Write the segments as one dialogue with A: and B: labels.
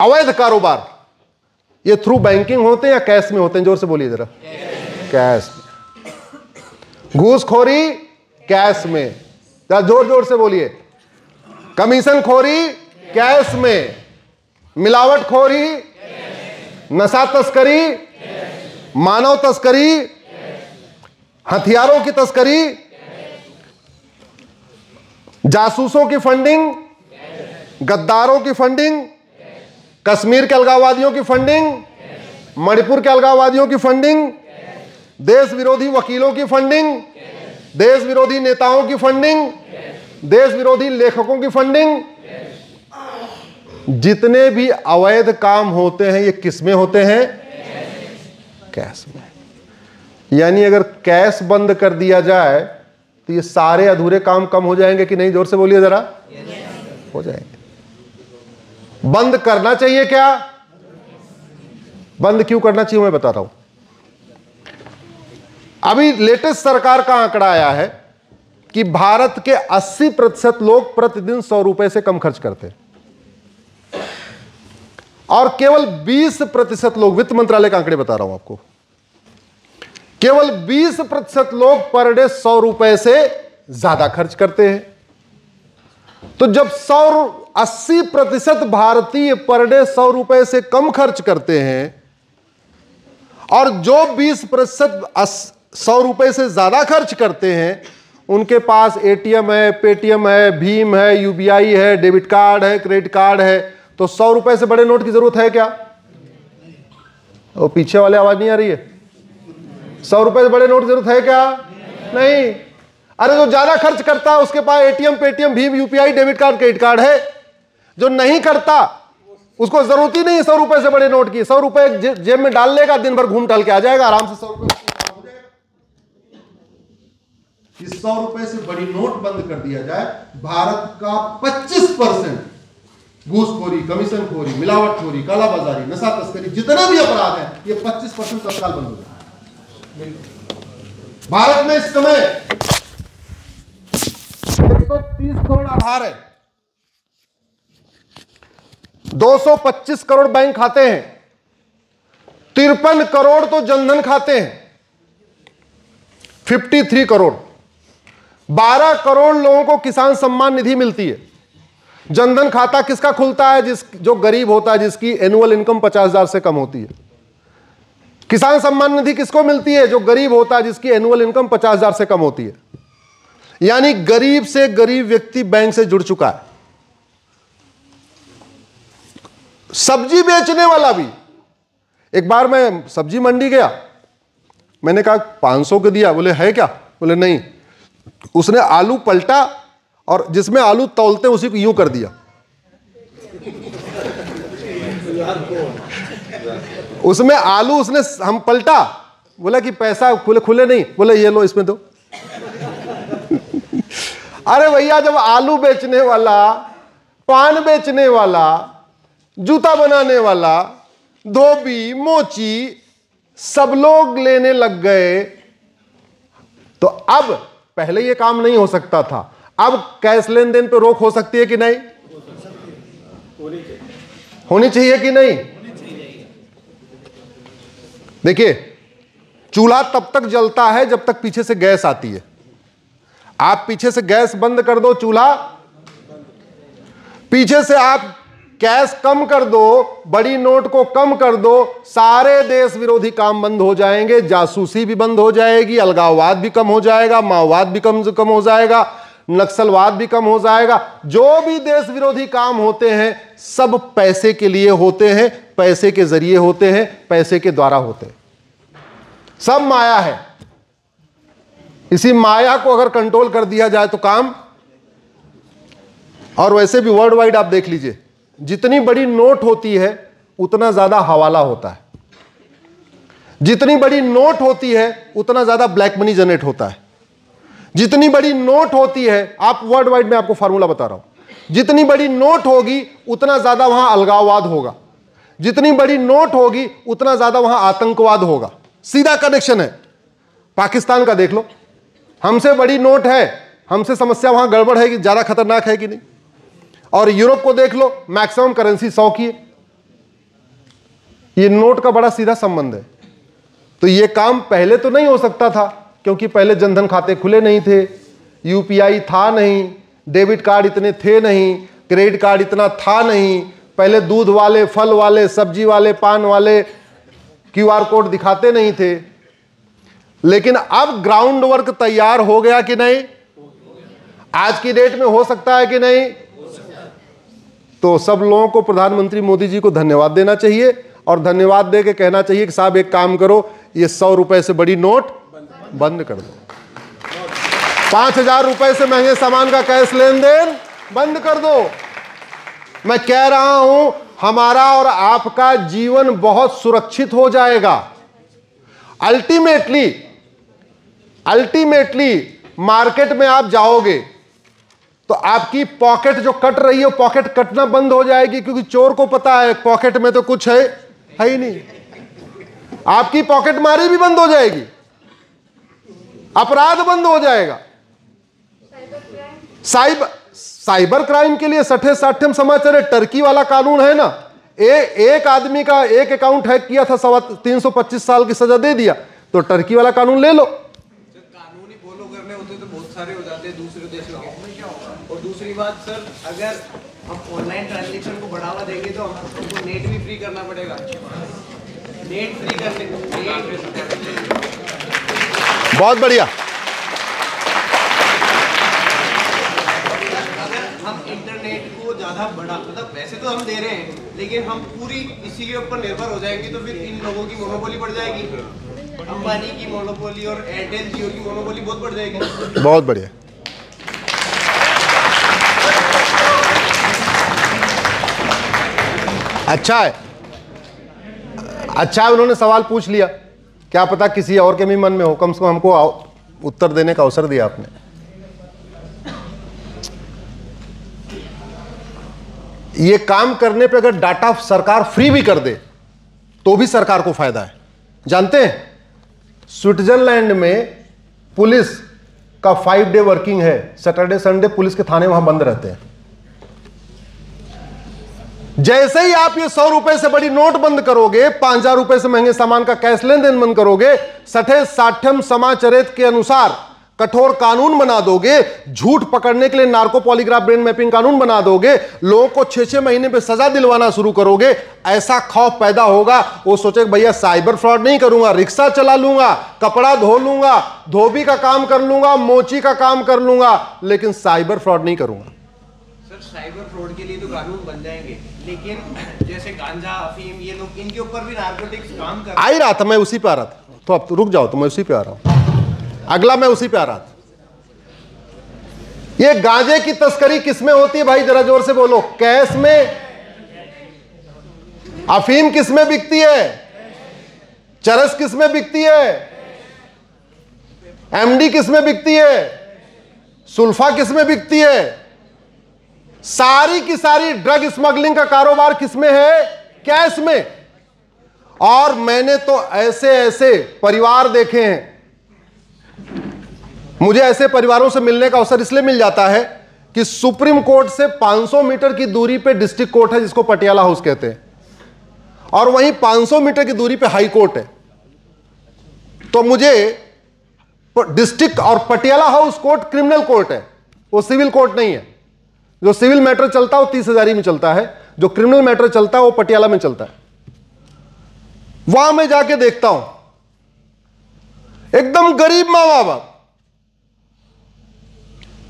A: अवैध कारोबार ये थ्रू बैंकिंग होते हैं या कैश में होते हैं? जोर से बोलिए जरा। कैश में। घूसखोरी कैश में, जरा जोर जोर से बोलिए। कमीशन खोरी कैश में, मिलावटखोरी, नशा तस्करी, मानव तस्करी, हथियारों की तस्करी, जासूसों की फंडिंग, गद्दारों की फंडिंग, कश्मीर के अलगाववादियों की फंडिंग, मणिपुर के अलगाववादियों की फंडिंग, देश विरोधी वकीलों की फंडिंग, देश विरोधी नेताओं की फंडिंग, देश विरोधी लेखकों की फंडिंग। जितने भी अवैध काम होते हैं ये किस में होते हैं? कैश में। यानी अगर कैश बंद कर दिया जाए तो ये सारे अधूरे काम कम हो जाएंगे कि नहीं? जोर से बोलिए जरा। हो जाएंगे। बंद करना चाहिए क्या? बंद क्यों करना चाहिए मैं बताता हूं। अभी लेटेस्ट सरकार का आंकड़ा आया है कि भारत के 80% लोग प्रतिदिन 100 रुपए से कम खर्च करते हैं और केवल 20% लोग, वित्त मंत्रालय के आंकड़े बता रहा हूं आपको, केवल 20% लोग पर डे 100 रुपए से ज्यादा खर्च करते हैं। तो जब 80% भारतीय पर डे 100 रुपए से कम खर्च करते हैं और जो 20% 100 रुपए से ज्यादा खर्च करते हैं उनके पास एटीएम है, पेटीएम है, भीम है, यूपीआई है, डेबिट कार्ड है, क्रेडिट कार्ड है, तो 100 रुपए से बड़े नोट की जरूरत है क्या? वो पीछे वाले आवाज नहीं आ रही है। 100 रुपए से बड़े नोट की जरूरत है क्या? नहीं। अरे जो ज्यादा खर्च करता है उसके पास एटीएम, पेटीएम, भीम, UPI, debit card, credit card है। जो नहीं करता उसको जरूरत ही नहीं 100 रुपए से बड़े नोट की। 100 रुपए जेब में डाल लेगा, दिन भर घूम टहल के आ जाएगा आराम से। 100 रुपए 100 रुपए से बड़ी नोट बंद कर दिया जाए, भारत का 25% घूसखोरी, कमीशनखोरी, मिलावटखोरी, कालाबाजारी, नशा तस्करी, जितने भी अपराध हैं ये 25% तत्काल बंद हो जाए। भारत में इस समय 130 करोड़ आधार है, 225 करोड़ बैंक खाते हैं, 53 करोड़ तो जनधन खाते हैं, 53 करोड़, 12 करोड़ लोगों को किसान सम्मान निधि मिलती है। जनधन खाता किसका खुलता है? जो गरीब होता है, जिसकी एनुअल इनकम 50,000 से कम होती है। किसान सम्मान निधि किसको मिलती है? जो गरीब होता है, जिसकी एनुअल इनकम 50,000 से कम होती है। यानी गरीब से गरीब व्यक्ति बैंक से जुड़ चुका है। सब्जी बेचने वाला भी, एक बार मैं सब्जी मंडी गया, मैंने कहा 500 के दिया, बोले है क्या? बोले नहीं। उसने आलू पलटा और जिसमें आलू तौलते उसी को यूं कर दिया। उसमें आलू उसने हम पलटा, बोला कि पैसा खुले खुले नहीं, बोले ये लो इसमें दो। अरे भैया, जब आलू बेचने वाला, पान बेचने वाला, जूता बनाने वाला, धोबी, मोची सब लोग लेने लग गए, तो अब पहले ये काम नहीं हो सकता था, अब कैश लेन देन पे रोक हो सकती है कि नहीं? होनी चाहिए कि नहीं? देखिए, चूल्हा तब तक जलता है जब तक पीछे से गैस आती है। आप पीछे से गैस बंद कर दो, चूल्हा, पीछे से आप कैश कम कर दो, बड़ी नोट को कम कर दो, सारे देश विरोधी काम बंद हो जाएंगे, जासूसी भी बंद हो जाएगी, अलगाववाद भी कम हो जाएगा, माओवाद भी कम हो जाएगा, नक्सलवाद भी कम हो जाएगा। जो भी देश विरोधी काम होते हैं सब पैसे के लिए होते हैं, पैसे के जरिए होते हैं, पैसे के द्वारा होते हैं, सब माया है। इसी माया को अगर कंट्रोल कर दिया जाए तो काम। और वैसे भी वर्ल्ड वाइड आप देख लीजिए, जितनी बड़ी नोट होती है उतना ज्यादा हवाला होता है, जितनी बड़ी नोट होती है उतना ज्यादा ब्लैक मनी जनरेट होता है, जितनी बड़ी नोट होती है, आप वर्ल्ड वाइड में आपको फार्मूला बता रहा हूं, जितनी बड़ी नोट होगी उतना ज्यादा वहां अलगाववाद होगा, जितनी बड़ी नोट होगी उतना ज्यादा वहां आतंकवाद होगा। सीधा कनेक्शन है। पाकिस्तान का देख लो, हमसे बड़ी नोट है, हमसे समस्या वहां गड़बड़ है कि ज्यादा खतरनाक है कि नहीं। और यूरोप को देख लो, मैक्सिमम करेंसी 100 की है, ये नोट का बड़ा सीधा संबंध है। तो ये काम पहले तो नहीं हो सकता था, क्योंकि पहले जनधन खाते खुले नहीं थे, यूपीआई था नहीं, डेबिट कार्ड इतने थे नहीं, क्रेडिट कार्ड इतना था नहीं, पहले दूध वाले, फल वाले, सब्जी वाले, पान वाले क्यूआर कोड दिखाते नहीं थे। लेकिन अब ग्राउंड वर्क तैयार हो गया कि नहीं? आज की डेट में हो सकता है कि नहीं? तो सब लोगों को प्रधानमंत्री मोदी जी को धन्यवाद देना चाहिए, और धन्यवाद दे के कहना चाहिए कि साहब एक काम करो, ये 100 रुपए से बड़ी नोट बंद कर दो, 5,000 रुपए से महंगे सामान का कैश लेन देन बंद कर दो। मैं कह रहा हूं हमारा और आपका जीवन बहुत सुरक्षित हो जाएगा। अल्टीमेटली मार्केट में आप जाओगे तो आपकी पॉकेट जो कट रही है, पॉकेट कटना बंद हो जाएगी, क्योंकि चोर को पता है पॉकेट में तो कुछ है ही नहीं। आपकी पॉकेट मारी भी बंद हो जाएगी, अपराध बंद हो जाएगा। साइबर क्राइम के लिए 60 समाचार टर्की वाला कानून है ना, एक आदमी का एक अकाउंट हैक किया था, 325 साल की सजा दे दिया। तो टर्की वाला कानून ले लो।
B: कानून ही फॉलो करने होते तो बहुत सारे हो जाते हैं दूसरे देशों के। और दूसरी बात सर, अगर हम ऑनलाइन ट्रांजैक्शन को बढ़ावा देंगे तो हमको नेट भी फ्री करना पड़ेगा। नेट फ्री करने
A: बहुत बढ़िया।
B: हम इंटरनेट को ज्यादा बड़ा, मतलब वैसे तो हम दे रहे हैं, लेकिन हम पूरी इसी के ऊपर निर्भर हो जाएंगे तो फिर इन लोगों की मोनोपोली बढ़ जाएगी। अंबानी की मोनोपोली और एयरटेल जियो की मोनोपोली बहुत बढ़ जाएगी।
A: बहुत बढ़िया। अच्छा है, अच्छा है उन्होंने सवाल पूछ लिया, क्या पता किसी और के भी मन में हो, कम से कम हमको उत्तर देने का अवसर दिया आपने। ये काम करने पे अगर डाटा सरकार फ्री भी कर दे तो भी सरकार को फायदा है। जानते हैं स्विट्जरलैंड में पुलिस का 5 डे वर्किंग है, सैटरडे संडे पुलिस के थाने वहां बंद रहते हैं। जैसे ही आप ये 100 रुपए से बड़ी नोट बंद करोगे, 5,000 रुपए से महंगे सामान का कैश लेन देन बंद करोगे, 60 समाचरित के अनुसार कठोर कानून बना दोगे, झूठ पकड़ने के लिए नार्को पॉलीग्राफ ब्रेन मैपिंग कानून बना दोगे, लोगों को 6-6 महीने पे सजा दिलवाना शुरू करोगे, ऐसा खौफ पैदा होगा, वो सोचे भैया साइबर फ्रॉड नहीं करूंगा, रिक्शा चला लूंगा, कपड़ा धो लूंगा, धोबी का काम कर लूंगा, मोची का काम कर लूंगा, लेकिन साइबर फ्रॉड नहीं करूंगा।
B: सर साइबर फ्रॉड के लिए तो कानून बन जाएंगे, लेकिन जैसे गांजा, अफीम, ये लोग इनके ऊपर भी नार्कोटिक्स काम कर
A: आ ही रहा था, मैं उसी पे आ रहा था, तो अब रुक जाओ, तो मैं उसी पे आ रहा हूं, अगला मैं उसी पे आ रहा था। ये गांजे की तस्करी किसमें होती है भाई, जरा जोर से बोलो। कैश में। अफीम किसमें बिकती है? चरस किसमें बिकती है? एमडी किसमें बिकती है? सुल्फा किसमें बिकती है? सारी की सारी ड्रग स्मगलिंग का कारोबार किसमें है? कैश में। और मैंने तो ऐसे ऐसे परिवार देखे हैं, मुझे ऐसे परिवारों से मिलने का अवसर इसलिए मिल जाता है कि सुप्रीम कोर्ट से 500 मीटर की दूरी पे डिस्ट्रिक्ट कोर्ट है, जिसको पटियाला हाउस कहते हैं, और वहीं 500 मीटर की दूरी पे हाई कोर्ट है। तो मुझे डिस्ट्रिक्ट और Patiala house court criminal court है, वो सिविल कोर्ट नहीं है। जो सिविल मैटर चलता है वो 30,000 में चलता है, जो क्रिमिनल मैटर चलता है वो पटियाला में चलता है। वहां मैं जाके देखता हूं एकदम गरीब माँ बाप,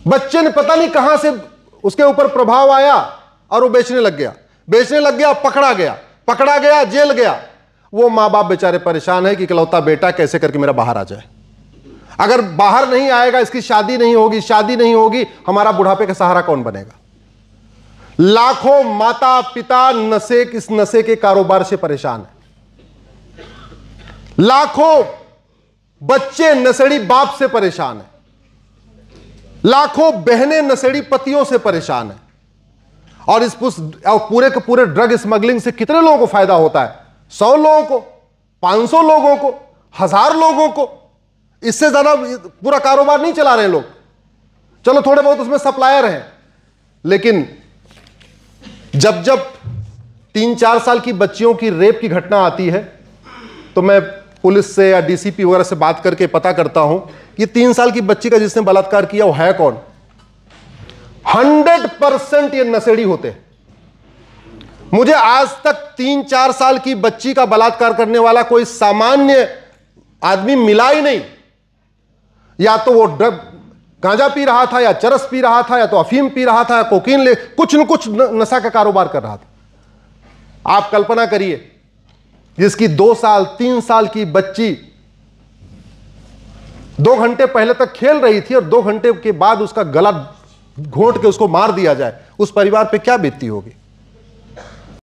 A: बच्चे ने पता नहीं कहां से उसके ऊपर प्रभाव आया और वो बेचने लग गया, पकड़ा गया, जेल गया। वो मां बाप बेचारे परेशान है कि इकलौता बेटा कैसे करके मेरा बाहर आ जाए। अगर बाहर नहीं आएगा, इसकी शादी नहीं होगी, हमारा बुढ़ापे का सहारा कौन बनेगा? लाखों माता पिता इस नशे के कारोबार से परेशान है, लाखों बच्चे नशेड़ी बाप से परेशान है, लाखों बहनें नशेड़ी पतियों से परेशान है। और इस पूरे के पूरे ड्रग स्मगलिंग से कितने लोगों को फायदा होता है? 100 लोगों को, 500 लोगों को, 1000 लोगों को। इससे ज्यादा पूरा कारोबार नहीं चला रहे लोग। चलो थोड़े बहुत उसमें सप्लायर हैं, लेकिन जब 3-4 साल की बच्चियों की रेप की घटना आती है तो मैं पुलिस से या डीसीपी वगैरह से बात करके पता करता हूं कि 3 साल की बच्ची का जिसने बलात्कार किया वो है कौन। 100% ये नशेड़ी होते हैं। मुझे आज तक 3-4 साल की बच्ची का बलात्कार करने वाला कोई सामान्य आदमी मिला ही नहीं। या तो वो गांजा पी रहा था, या चरस पी रहा था, या तो अफीम पी रहा था, या कोकीन ले कुछ न कुछ नशा का कारोबार कर रहा था। आप कल्पना करिए, जिसकी 2 साल 3 साल की बच्ची 2 घंटे पहले तक खेल रही थी और 2 घंटे के बाद उसका गला घोंट के उसको मार दिया जाए, उस परिवार पे क्या बीतती होगी।